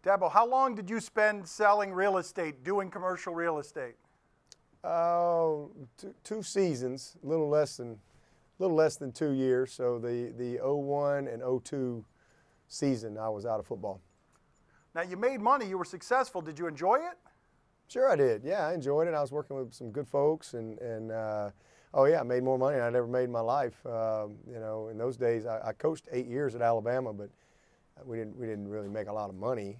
Dabo, how long did you spend selling real estate, doing commercial real estate? Two seasons, a little less than 2 years. So the 01 and 02 season, I was out of football. Now, you made money. You were successful. Did you enjoy it? Sure, I did. Yeah, I enjoyed it. I was working with some good folks, and oh yeah, I made more money than I'd ever made in my life. In those days, I coached 8 years at Alabama, but we didn't really make a lot of money.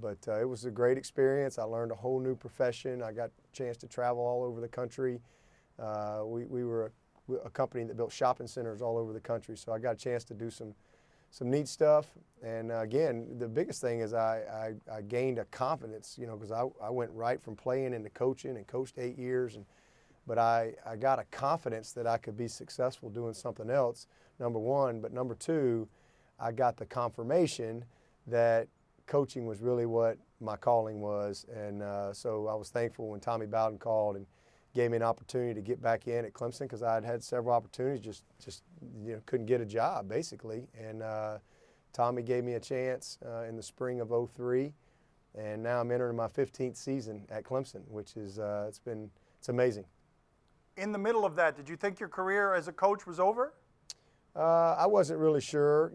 But it was a great experience. I learned a whole new profession. I got a chance to travel all over the country. We were a company that built shopping centers all over the country, so I got a chance to do some neat stuff. And again, the biggest thing is I gained a confidence, because I went right from playing into coaching and coached 8 years, but I got a confidence that I could be successful doing something else, number one. But number two, I got the confirmation that coaching was really what my calling was. And so I was thankful when Tommy Bowden called and gave me an opportunity to get back in at Clemson, because I had several opportunities, just couldn't get a job basically. And Tommy gave me a chance in the spring of '03, and now I'm entering my 15th season at Clemson, which is it's amazing. In the middle of that, did you think your career as a coach was over? I wasn't really sure.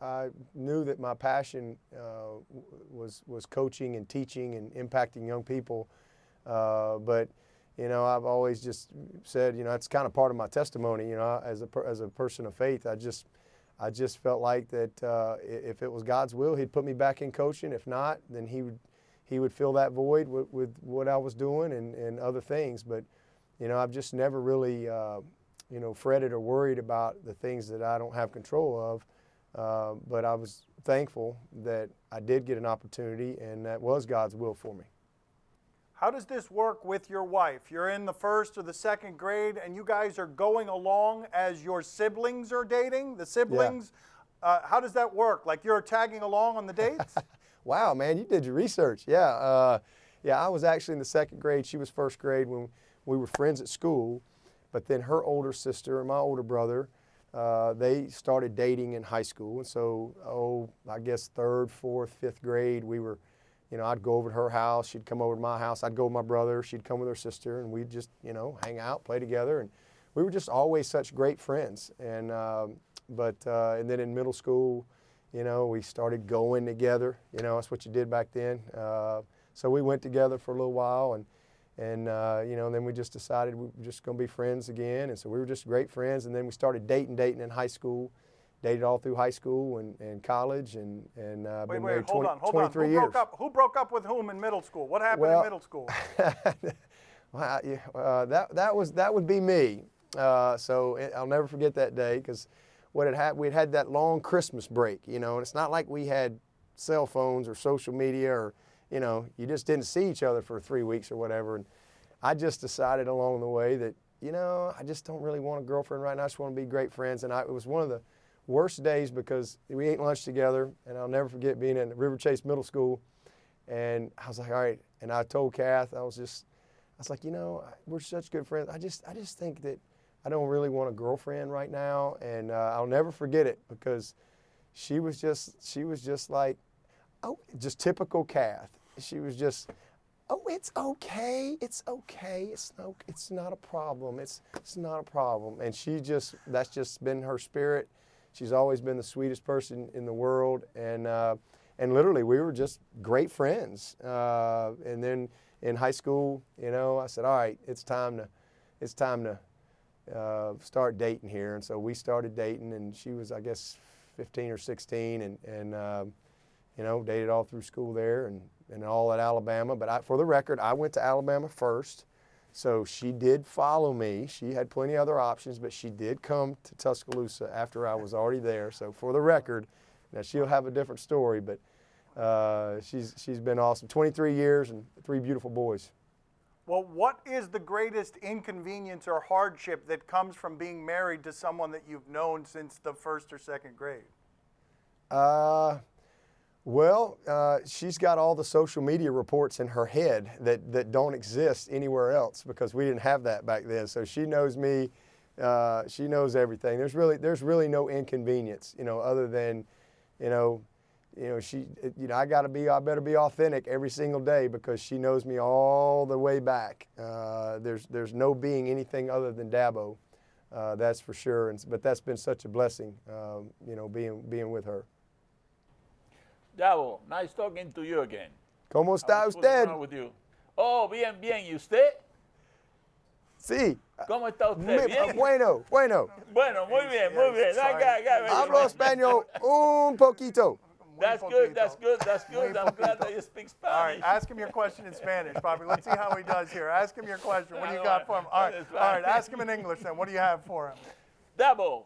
I knew that my passion was coaching and teaching and impacting young people, but I've always just said, it's kind of part of my testimony. As a person of faith, I just felt like that if it was God's will, He'd put me back in coaching. If not, then He would fill that void with what I was doing and other things. But I've just never really fretted or worried about the things that I don't have control of. But I was thankful that I did get an opportunity, and that was God's will for me. How does this work with your wife? You're in the first or the second grade, and you guys are going along as your siblings are dating? The siblings, yeah. How does that work? Like you're tagging along on the dates? Wow, man, you did your research. Yeah, I was actually in the second grade. She was first grade when we were friends at school. But then her older sister and my older brother, they started dating in high school. And so, I guess third, fourth, fifth grade, we were, I'd go over to her house. She'd come over to my house. I'd go with my brother. She'd come with her sister. And we'd just, hang out, play together. And we were just always such great friends. And and then in middle school, we started going together. That's what you did back then. So we went together for a little while. And then we just decided we were just going to be friends again. And so we were just great friends. And then we started dating in high school, dated all through high school and college, and been married 23 years. Who broke up with whom in middle school? What happened in middle school? That would be me. I'll never forget that day, because we'd had that long Christmas break, and it's not like we had cell phones or social media or you just didn't see each other for 3 weeks or whatever. And I just decided along the way that, I just don't really want a girlfriend right now. I just want to be great friends. And it was one of the worst days, because we ate lunch together, and I'll never forget being in River Chase Middle School. And I was like, all right. And I told Kath, I was like, we're such good friends. I just think that I don't really want a girlfriend right now. And I'll never forget it, because she was just like, oh, just typical Kath. She was just, oh, it's okay. It's okay. It's not a problem. It's not a problem. And that's just been her spirit. She's always been the sweetest person in the world. And literally, we were just great friends. And then in high school, I said, all right, it's time to start dating here. And so we started dating, and she was, I guess, 15 or 16, and dated all through school there and all at Alabama. But for the record, I went to Alabama first. So she did follow me. She had plenty of other options, but she did come to Tuscaloosa after I was already there. So for the record, now she'll have a different story, but she's been awesome. 23 years and 3 beautiful boys. Well, what is the greatest inconvenience or hardship that comes from being married to someone that you've known since the first or second grade? She's got all the social media reports in her head that don't exist anywhere else, because we didn't have that back then. So she knows me. She knows everything. There's really no inconvenience, other than, I better be authentic every single day because she knows me all the way back. There's no being anything other than Dabo, that's for sure. But that's been such a blessing, being with her. Dabo, nice talking to you again. ¿Cómo está usted? With you. Oh, bien, bien. ¿Y usted? Sí. ¿Cómo está usted? ¿Bien? Bueno. Bueno, muy bien, muy bien. Hablo español un poquito. That's good. I'm glad that you speak Spanish. All right, ask him your question in Spanish, Bobby. Let's see how he does here. Ask him your question. What do you got for him? All right, ask him in English then. What do you have for him? Dabo,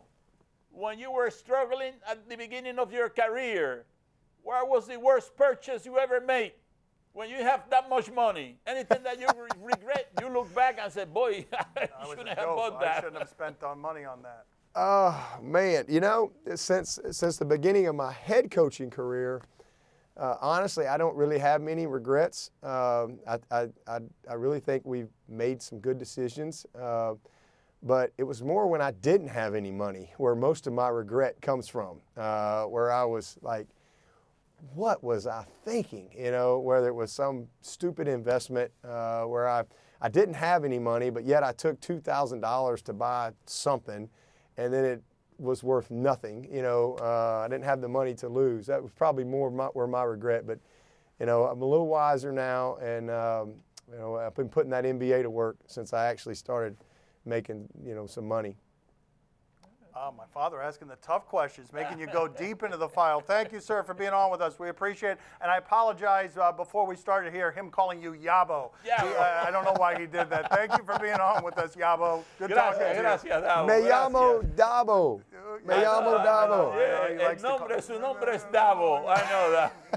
when you were struggling at the beginning of your career, what was the worst purchase you ever made? When you have that much money, anything that you regret, you look back and say, boy, I shouldn't have bought that. I shouldn't have spent money on that. Oh, man. Since the beginning of my head coaching career, honestly, I don't really have many regrets. I really think we've made some good decisions. But it was more when I didn't have any money where most of my regret comes from, where I was like, what was I thinking? Whether it was some stupid investment where I didn't have any money, but yet I took $2,000 to buy something, and then it was worth nothing. I didn't have the money to lose. That was probably more where my regret. But I'm a little wiser now, and I've been putting that MBA to work since I actually started making some money. My father asking the tough questions, making you go deep into the file. Thank you, sir, for being on with us. We appreciate it. And I apologize before we started here, him calling you Yabo. I don't know why he did that. Thank you for being on with us, Yabo. Good talking to you. Gracias, Dabo. Me llamo Dabo. Me llamo Dabo. Su nombre es Dabo. I know that.